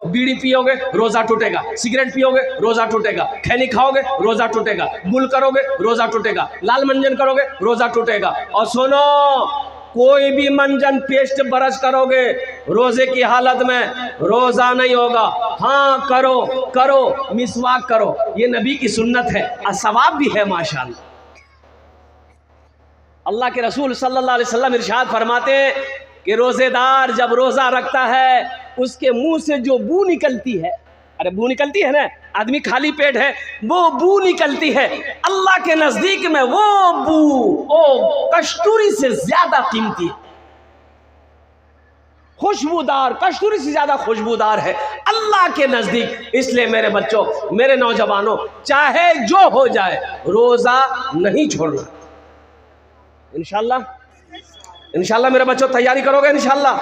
बीड़ी पियोगे रोजा टूटेगा, सिगरेट पियोगे रोजा टूटेगा, खैनी खाओगे रोजा टूटेगा, गुल करोगे रोजा टूटेगा, लाल मंजन करोगे रोजा टूटेगा। और सुनो, कोई भी मंजन पेस्ट ब्रश करोगे रोजे की हालत में रोजा नहीं होगा। हाँ करो करो, मिसवाक करो, ये नबी की सुन्नत है और सवाब भी है माशाअल्लाह। अल्लाह के रसूल सल्लल्लाहु अलैहि वसल्लम इरशाद फरमाते हैं कि रोजेदार जब रोजा रखता है उसके मुंह से जो बू निकलती है, अरे बू निकलती है ना, आदमी खाली पेट है, वो बू निकलती है, अल्लाह के नजदीक में वो बू ओ कस्तूरी से ज्यादा कीमती है, खुशबूदार, कस्तूरी से ज्यादा खुशबूदार है अल्लाह के नजदीक। इसलिए मेरे बच्चों, मेरे नौजवानों, चाहे जो हो जाए रोजा नहीं छोड़ना। इंशाल्लाह इंशाल्लाह मेरे बच्चों तैयारी करोगे इंशाल्लाह।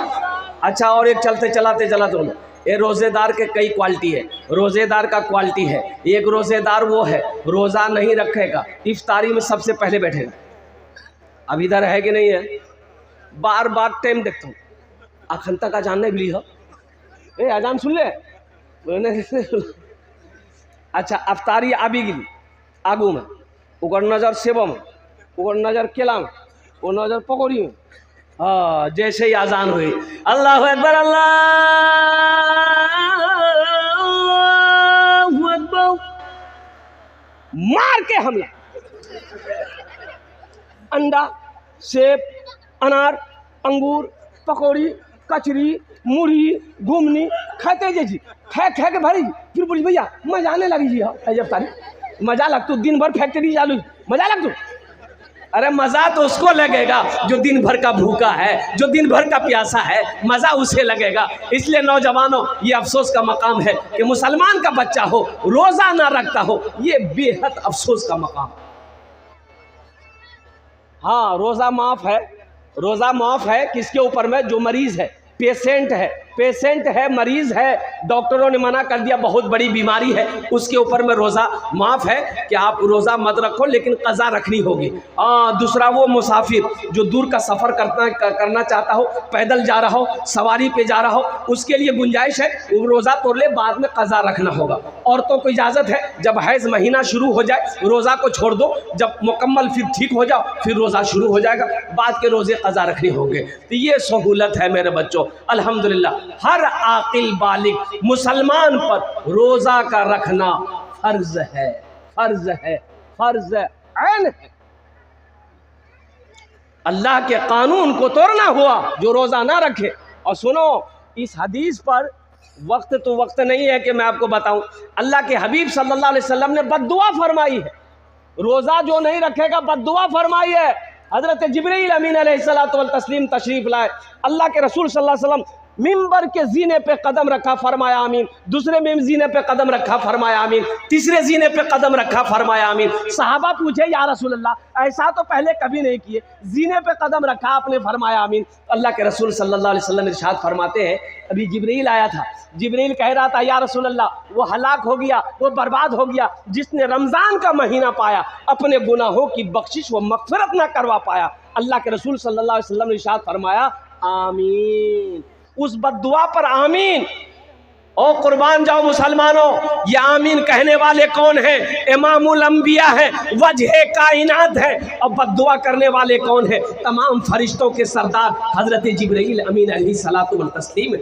अच्छा, और एक चलते चलाते चलाते हूँ, ये रोज़ेदार के कई क्वालिटी है। रोज़ेदार का क्वालिटी है, एक रोज़ेदार वो है रोज़ा नहीं रखेगा, इफ्तारी में सबसे पहले बैठेगा। अब इधर है कि नहीं है, बार बार टाइम देखता हूँ, अखंता का जानने के लिए हो ए अजान सुन ले। अच्छा, अफ्तारी आबी गिली आगू में, उगर नज़र सेबो में, उगर नज़र केला में, वो नज़र पकौड़ी में। हाँ, जैसे ही आजान हुई अल्लाह अकबर अल्लाहु अकबर, मार के हमला, अंडा, सेब, अनार, अंगूर, पकौड़ी, कचरी, मुरही, घुमनी खाते जैसी खै खै के भरी, फिर बोली भैया मजा आने लगी जी। जब तारी मजा लग तू, दिन भर फैक्ट्री चालू, मजा लग तू। अरे मज़ा तो उसको लगेगा जो दिन भर का भूखा है, जो दिन भर का प्यासा है, मज़ा उसे लगेगा। इसलिए नौजवानों, ये अफसोस का मकाम है कि मुसलमान का बच्चा हो रोज़ा ना रखता हो, ये बेहद अफसोस का मकाम। हाँ, रोज़ा माफ़ है, रोज़ा माफ़ है किसके ऊपर में, जो मरीज़ है, पेशेंट है, पेशेंट है, मरीज़ है, डॉक्टरों ने मना कर दिया, बहुत बड़ी बीमारी है, उसके ऊपर में रोज़ा माफ़ है कि आप रोज़ा मत रखो, लेकिन क़ज़ा रखनी होगी। दूसरा वो मुसाफिर जो दूर का सफ़र करना चाहता हो, पैदल जा रहा हो, सवारी पे जा रहा हो, उसके लिए गुंजाइश है, वो रोज़ा तोड़ ले, बाद में क़ज़ा रखना होगा। औरतों को इजाज़त है, जब हैज़ महीना शुरू हो जाए रोज़ा को छोड़ दो, जब मुकम्मल फिर ठीक हो जाओ फिर रोज़ा शुरू हो जाएगा, बाद के रोज़े क़ज़ा रखने होंगे। तो ये सहूलत है मेरे बच्चों अल्हम्दुलिल्लाह। हर आकिल बालिग मुसलमान पर रोजा का रखना फर्ज है, फर्ज है, फर्ज ऐन है। अल्लाह के कानून को तोड़ना हुआ जो रोजा ना रखे। और सुनो, इस हदीस पर वक्त तो वक्त नहीं है कि मैं आपको बताऊं, अल्लाह के हबीब सल्लल्लाहु अलैहि वसल्लम ने बद्दुआ फरमाई है, रोजा जो नहीं रखेगा बद्दुआ फरमाई है। हजरत जिब्रील अमीन अलैहिस्सलातु वल तस्लीम तशरीफ लाए, अल्लाह के रसूल सल्लल्लाहु अलैहि वसल्लम मिंबर के जीने पे कदम रखा, फरमाया आमीन। दूसरे में जीने पे कदम रखा, फरमाया आमीन। तीसरे जीने पे कदम रखा, फरमाया आमीन। सहाबा पूछे या रसूल अल्लाह, ऐसा तो पहले कभी नहीं किए, जीने पे कदम रखा आपने, फरमाया आमीन। अल्लाह के रसूल सल्लल्लाहु अलैहि वसल्लम इरशाद फरमाते हैं, अभी जिब्रील आया था, जिब्रील कह रहा था या रसूल अल्लाह, वो हलाक हो गया, वो बर्बाद हो गया जिसने रमज़ान का महीना पाया, अपने गुनाहों की बख्शिश व मग़फ़िरत ना करवा पाया। अल्लाह के रसूल सल्लल्लाहु अलैहि वसल्लम ने इरशाद फरमाया आमीन। उस बद्दुआ पर आमीन। और कुर्बान जाओ मुसलमानों, ये आमीन कहने वाले कौन हैं? इमामुल अंबिया है, वजह कायनात है। और बद्दुआ करने वाले कौन हैं? तमाम फरिश्तों के सरदार हजरत जिब्रील अमीन अलैहिस्सलातु वल तस्लीम है।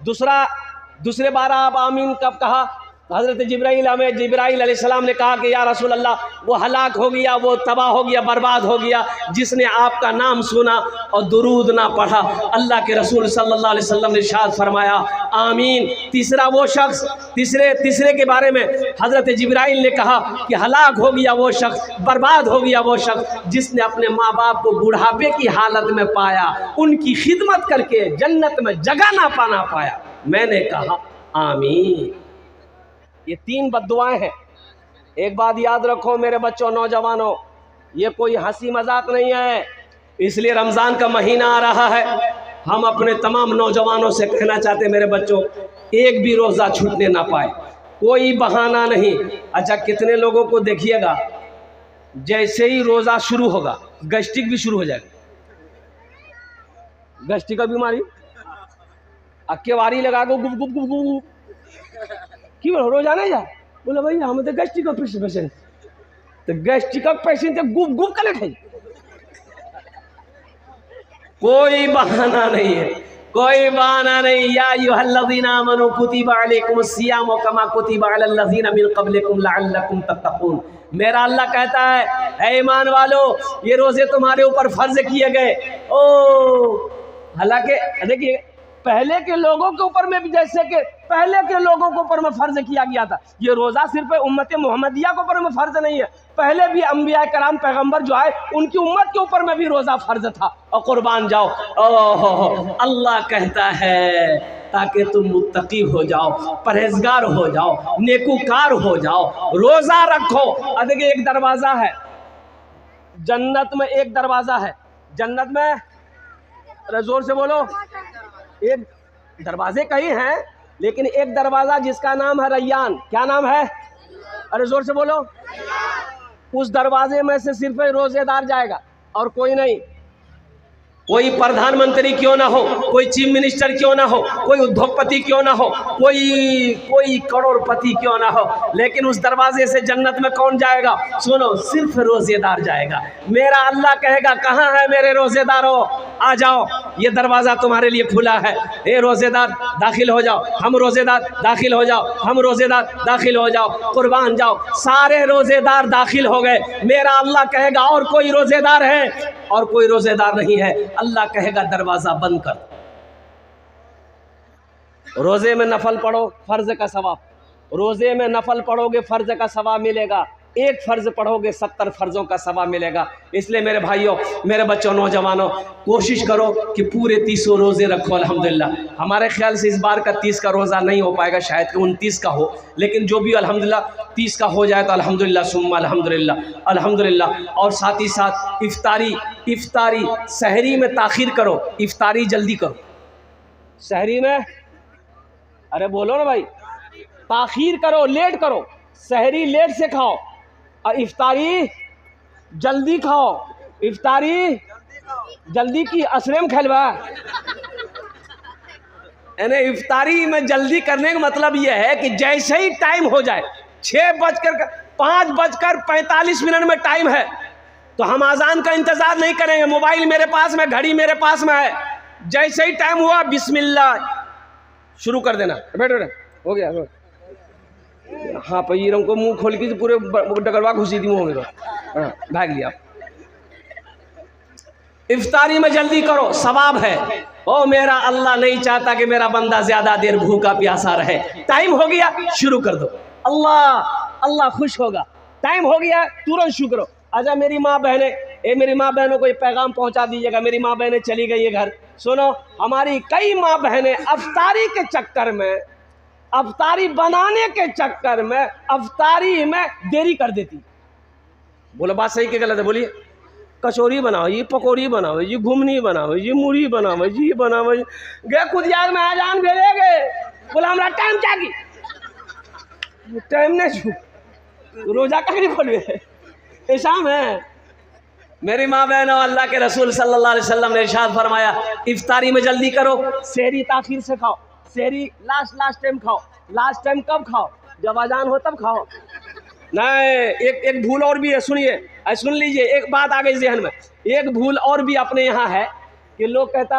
दूसरे बार आप आमीन कब कहा? हज़रत जिब्राइल अलैहिस्सलाम ने कहा कि या रसूल अल्लाह, वो हलाक हो गया, वो तबाह हो गया, बर्बाद हो गया जिसने आपका नाम सुना और दुरूद ना पढ़ा। अल्लाह के रसूल सल्लल्लाहु अलैहि वसल्लम ने इरशाद फरमाया आमीन। तीसरा वो शख्स, तीसरे के बारे में हज़रत जिब्राइल ने कहा कि हलाक हो गया वो शख्स, बर्बाद हो गया वो शख्स जिसने अपने माँ बाप को बुढ़ापे की हालत में पाया, उनकी खिदमत करके जन्नत में जगह ना पाया। मैंने कहा आमीन। ये 3 बद्दुआएं हैं। एक बात याद रखो मेरे बच्चों, नौजवानों, ये कोई हंसी मजाक नहीं है। इसलिए रमज़ान का महीना आ रहा है, हम अपने तमाम नौजवानों से कहना चाहते हैं मेरे बच्चों, एक भी रोज़ा छूटने ना पाए, कोई बहाना नहीं। अच्छा, कितने लोगों को देखिएगा जैसे ही रोज़ा शुरू होगा गैस्ट्रिक भी शुरू हो जाएगा। गैस्ट्रिक का बीमारी, अक्के वारी लगा को गुप गुप गुप गुप क्यों रोजाना जा बोला भाई हम तो गैस्ट्रिक का पेशेंट तो गैस्ट्रिक का पेशेंट तो गुप गुप कर लेते कोई बहाना नहीं है, कोई बहाना नहीं। या अय्युहल्लज़ीना आमनू कुतिबा अलैकुमुस्सियामु कमा कुतिबा अलल्लज़ीना मिन क़ब्लिकुम लअल्लकुम तत्तक़ून। मेरा अल्लाह कहता है ईमान वालो ये रोजे तुम्हारे ऊपर फर्ज किए गए। ओ हालांकि देखिए पहले के लोगों के ऊपर में भी जैसे कि पहले के लोगों के ऊपर में फर्ज किया गया था, ये रोज़ा सिर्फ उम्मत मोहम्मदिया के ऊपर में फर्ज नहीं है, पहले भी अंबिया कराम पैगंबर जो आए उनकी उम्मत के ऊपर में भी रोज़ा फर्ज था। और कुर्बान जाओ। ओह अल्लाह कहता है ताकि तुम मुत्तकी हो जाओ, परहेजगार हो जाओ, नेकूकार हो जाओ, रोज़ा रखो। अब देखिए एक दरवाज़ा है जन्नत में, एक दरवाज़ा है जन्नत में, अरे जोर से बोलो, एक दरवाजे कई हैं लेकिन एक दरवाज़ा जिसका नाम है रैयान। क्या नाम है? अरे जोर से बोलो। उस दरवाजे में से सिर्फ रोजेदार जाएगा और कोई नहीं। कोई प्रधानमंत्री क्यों ना हो, कोई चीफ मिनिस्टर क्यों ना हो, कोई उद्योगपति क्यों ना हो, कोई करोड़पति क्यों ना हो, लेकिन उस दरवाजे से जन्नत में कौन जाएगा? सुनो, सिर्फ रोजेदार जाएगा। मेरा अल्लाह कहेगा कहाँ है मेरे रोजेदारों, आ जाओ, ये दरवाज़ा तुम्हारे लिए खुला है। ए रोजेदार दाखिल हो जाओ, हम रोजेदार दाखिल हो जाओ, हम रोजेदार दाखिल हो जाओ, कुर्बान जाओ। सारे रोजेदार दाखिल हो गए। मेरा अल्लाह कहेगा और कोई रोजेदार है? और कोई रोजेदार नहीं है। अल्लाह कहेगा दरवाजा बंद कर। रोजे में नफल पढ़ो, फर्ज का सवाब। रोजे में नफल पढ़ोगे फर्ज का सवाब मिलेगा, एक फ़र्ज़ पढ़ोगे 70 फ़र्ज़ों का सवाब मिलेगा। इसलिए मेरे भाइयों, मेरे बच्चों, नौजवानों, कोशिश करो कि पूरे 30 रोज़े रखो। अल्हम्दुलिल्लाह हमारे ख्याल से इस बार का 30 का रोज़ा नहीं हो पाएगा, शायद कि 29 का हो, लेकिन जो भी अल्हम्दुलिल्लाह 30 का हो जाए तो अल्हम्दुलिल्लाह सुम्मा अल्हम्दुलिल्लाह अल्हम्दुलिल्लाह। और साथ ही साथ इफ्तारी सहरी में ताख़ीर करो, इफ्तारी जल्दी करो। सहरी में अरे बोलो ना भाई, ताख़ीर करो, लेट करो। सहरी लेट से खाओ और इफ्तारी जल्दी खाओ। इफ्तारी जल्दी की असरेम खलवा, यानी इफ्तारी में जल्दी करने का मतलब यह है कि जैसे ही टाइम हो जाए, 5:45 में टाइम है तो हम अजान का इंतज़ार नहीं करेंगे। मोबाइल मेरे पास में, घड़ी मेरे पास में है, जैसे ही टाइम हुआ बिस्मिल्लाह शुरू कर देना। बैठो हो गया। हाँ पैरों को मुंह खोल के पूरे डगरवा घुसी दी मुँह में, तो भाग लिया। इफ्तारी में जल्दी करो, सवाब है। ओ मेरा अल्लाह नहीं चाहता कि मेरा बंदा ज्यादा देर भूखा प्यासा रहे। टाइम हो गया शुरू कर दो, अल्लाह खुश होगा। टाइम हो गया तुरंत शुरू करो। अच्छा मेरी माँ बहनें, मेरी माँ बहनों को ये पैगाम पहुंचा दीजिएगा। मेरी माँ बहनें चली गई है घर। सुनो, हमारी कई माँ बहनें अफ्तारी के चक्कर में, अफ्तारी बनाने के चक्कर में अफ्तारी में देरी कर देती। बोलो बात सही कि गलत है? बोलिए। कचौरी बनाओ जी, पकौड़ी बनाओ जी, घुमनी बनाओ जी, मुड़ी बनाओ जी, ये बनाओ जी, गए खुद यार में आजान भेजेंगे। बोला हमारा टाइम चाहिए, टाइम नहीं छू, रोजा का नहीं खोलवे शाम है। मेरी माँ बहनों, अल्लाह के रसूल सल्लल्लाहु अलैहि वसल्लम ने इरशाद फरमाया इफ्तारी में जल्दी करो, सहरी ताखीर से खाओ। सहरी लास्ट टाइम खाओ। लास्ट टाइम कब खाओ? जब अजान हो तब खाओ। नहीं, एक भूल और भी है, सुनिए, सुन लीजिए, एक बात आ गई जहन में। एक भूल और भी अपने यहाँ है कि लोग कहता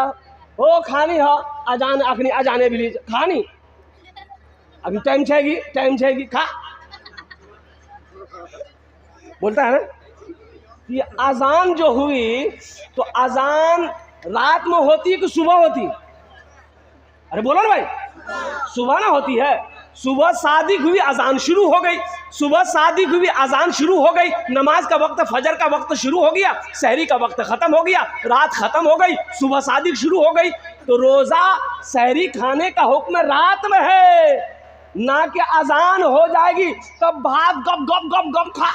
हो खानी हो अजान, अखनी अजाने भी लीजिए खानी, अभी टाइम छेगी खा, बोलता है ना। ये अजान जो हुई तो अजान रात में होती है कि सुबह होती? अरे बोलो ना भाई, सुबह ना होती है। सुबह शादी हुई अजान शुरू हो गई, सुबह शादी हुई अजान शुरू हो गई, नमाज का वक्त, फजर का वक्त शुरू हो गया, सहरी का वक्त ख़त्म हो गया, रात ख़त्म हो गई, सुबह शादी शुरू हो गई। तो रोज़ा सहरी खाने का हुक्म रात में है, ना कि अजान हो जाएगी तब भात गप गप गप गप खा।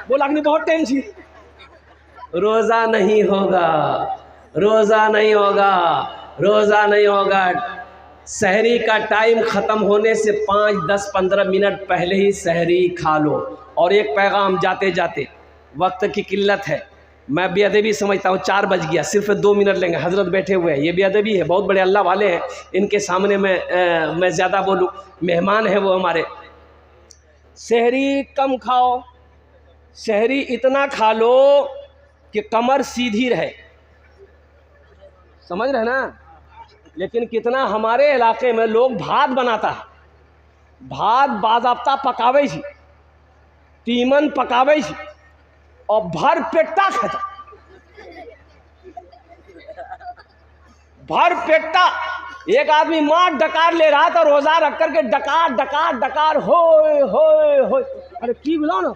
बोला नहीं बहुत टेंशन, रोज़ा नहीं होगा, रोज़ा नहीं होगा, रोज़ा नहीं होगा। सहरी का टाइम ख़त्म होने से 5, 10, 15 मिनट पहले ही सहरी खा लो। और एक पैगाम जाते जाते, वक्त की किल्लत है, मैं बेअदबी समझता हूँ। 4 बज गया, सिर्फ 2 मिनट लेंगे, हजरत बैठे हुए हैं, ये बेअदबी है, बहुत बड़े अल्लाह वाले हैं, इनके सामने मैं ज़्यादा बोलूँ, मेहमान हैं वो हमारे। सहरी कम खाओ, सहरी इतना खा लो कि कमर सीधी रहे, समझ रहे ना। लेकिन कितना हमारे इलाके में लोग भात बनाता है, भात बाज़ाब्ता पकावे छी, तीमन पकावे छी और भर पेटा खाता, भर पेटा। एक आदमी मार डकार ले रहा था रोजा रख करके, डकार डकार डकार, होए होए होए। अरे की बोला ना,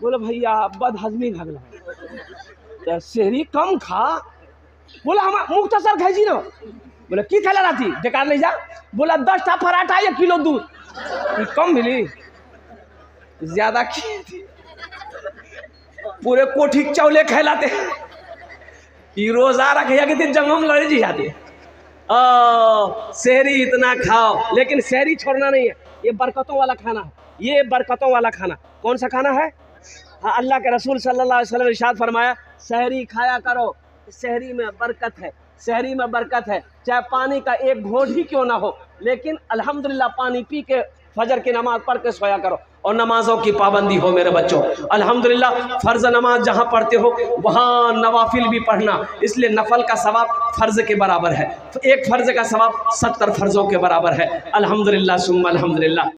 बोले भैया बदहजमी भगला, तो सहरी कम खा। बोला हम मुख्तसर खाई जी ना। बोले की खेला रहती, डकार ले जा। बोला 10 पराठा 1 किलो दूध। कम मिली, ज्यादा की पूरे कोठी चौले खैलाते। ये रोजा रखे कि दिन जंगम लड़े जी जाते। सहरी इतना खाओ, लेकिन सहरी छोड़ना नहीं है, ये बरकतों वाला खाना है, ये बरकतों वाला खाना। कौन सा खाना है? हाँ, अल्लाह के रसूल सल्लल्लाहु अलैहि वसल्लम ने इरशाद फरमाया, सहरी खाया करो, सहरी में बरकत है, सहरी में बरकत है। चाहे पानी का एक घोंट ही क्यों ना हो, लेकिन अल्हम्दुलिल्लाह पानी पी के फजर की नमाज पढ़ के सोया करो और नमाजों की पाबंदी हो मेरे बच्चों। अल्हम्दुलिल्लाह फ़र्ज़ नमाज जहाँ पढ़ते हो वहाँ नवाफिल भी पढ़ना, इसलिए नफल का सवाब फ़र्ज़ के बराबर है, तो एक फ़र्ज़ का सवाब 70 फ़र्ज़ों के बराबर है। अल्हम्दुलिल्लाह सुम्मा अल्हम्दुलिल्लाह।